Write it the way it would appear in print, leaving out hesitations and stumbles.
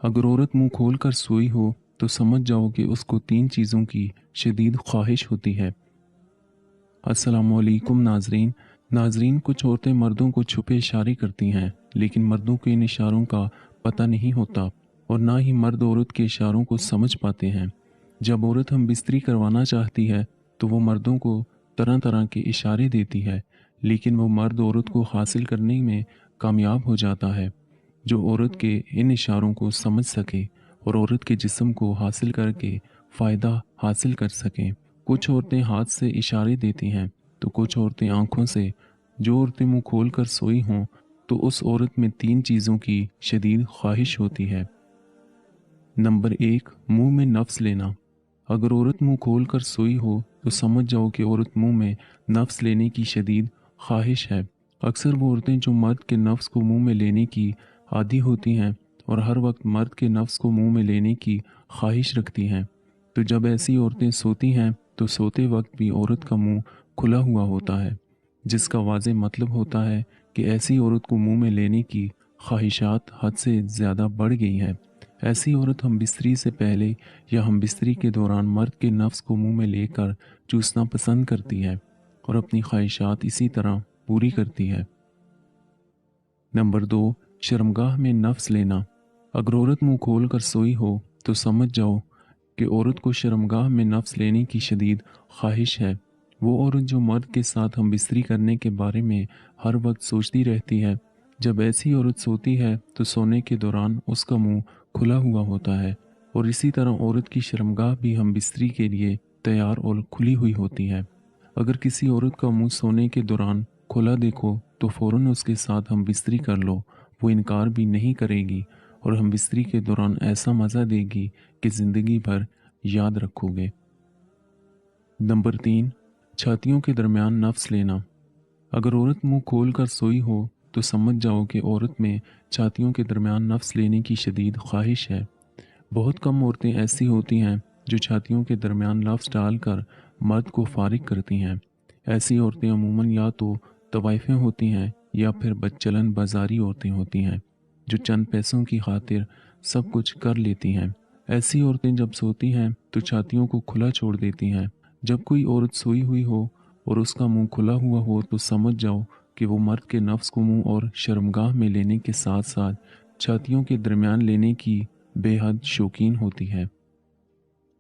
अगर औरत मुंह खोल कर सोई हो तो समझ जाओ कि उसको तीन चीज़ों की शदीद ख्वाहिश होती है। अस्सलामुअलैकुम नाजरीन। नाजरीन, कुछ औरतें मर्दों को छुपे इशारे करती हैं, लेकिन मर्दों के इन इशारों का पता नहीं होता और ना ही मर्द औरत के इशारों को समझ पाते हैं। जब औरत हम बिस्तरी करवाना चाहती है तो वो मर्दों को तरह तरह के इशारे देती है, लेकिन वो मर्द औरत को हासिल करने में कामयाब हो जाता है जो औरत के इन इशारों को समझ सके और औरत के जिस्म को हासिल करके फ़ायदा हासिल कर सकें। कुछ औरतें हाथ से इशारे देती हैं तो कुछ औरतें आंखों से। जो औरतें मुंह खोल कर सोई हों तो उस औरत में तीन चीज़ों की शदीद ख्वाहिश होती है। नंबर एक, मुंह में नफ्स लेना। अगर औरत मुंह खोल कर सोई हो तो समझ जाओ कि औरत मुंह में नफ्स लेने की शदीद ख्वाहिश है। अक्सर वो औरतें जो मर्द के नफ्स को मुंह में लेने की आदी होती हैं और हर वक्त मर्द के नफ्स को मुंह में लेने की ख्वाहिश रखती हैं, तो जब ऐसी औरतें सोती हैं तो सोते वक्त भी औरत का मुंह खुला हुआ होता है, जिसका वाज़ेह मतलब होता है कि ऐसी औरत को मुंह में लेने की ख्वाहिशात हद से ज़्यादा बढ़ गई हैं। ऐसी औरत हम बिस्तरी से पहले या हम बिस्तरी के दौरान मर्द के नफ्स को मुंह में लेकर चूसना पसंद करती है और अपनी ख्वाहिशात इसी तरह पूरी करती है। नंबर दो, शर्मगाह में नफ्स लेना। अगर औरत मुंह खोल कर सोई हो तो समझ जाओ कि औरत को शर्मगाह में नफ्स लेने की शदीद ख्वाहिश है। वो औरत जो मर्द के साथ हम बिस्तरी करने के बारे में हर वक्त सोचती रहती है। जब ऐसी औरत सोती है तो सोने के दौरान उसका मुंह खुला हुआ होता है और इसी तरह औरत की शर्मगाह भी हम बिस्तरी के लिए तैयार और खुली हुई होती है। अगर किसी औरत का मुंह सोने के दौरान खुला देखो तो फ़ौरन उसके साथ हम बिस्तरी कर लो। वो इनकार भी नहीं करेगी और हम बिस्तरी के दौरान ऐसा मज़ा देगी कि ज़िंदगी भर याद रखोगे। नंबर तीन, छातियों के दरमियान नफ्स लेना। अगर औरत मुंह खोल कर सोई हो तो समझ जाओ कि औरत में छातियों के दरमियान नफ्स लेने की शदीद ख्वाहिश है। बहुत कम औरतें ऐसी होती हैं जो छातियों के दरमियान लफ्ज़ डालकर मर्द को फारिग करती हैं। ऐसी औरतें अमूमन या तो तवाइफें होती हैं या फिर बदचलन बाजारी औरतें होती हैं जो चंद पैसों की खातिर सब कुछ कर लेती हैं। ऐसी औरतें जब सोती हैं तो छातियों को खुला छोड़ देती हैं। जब कोई औरत सोई हुई हो और उसका मुंह खुला हुआ हो तो समझ जाओ कि वो मर्द के नफ्स को मुंह और शर्मगाह में लेने के साथ साथ छातियों के दरमियान लेने की बेहद शौकीन होती है।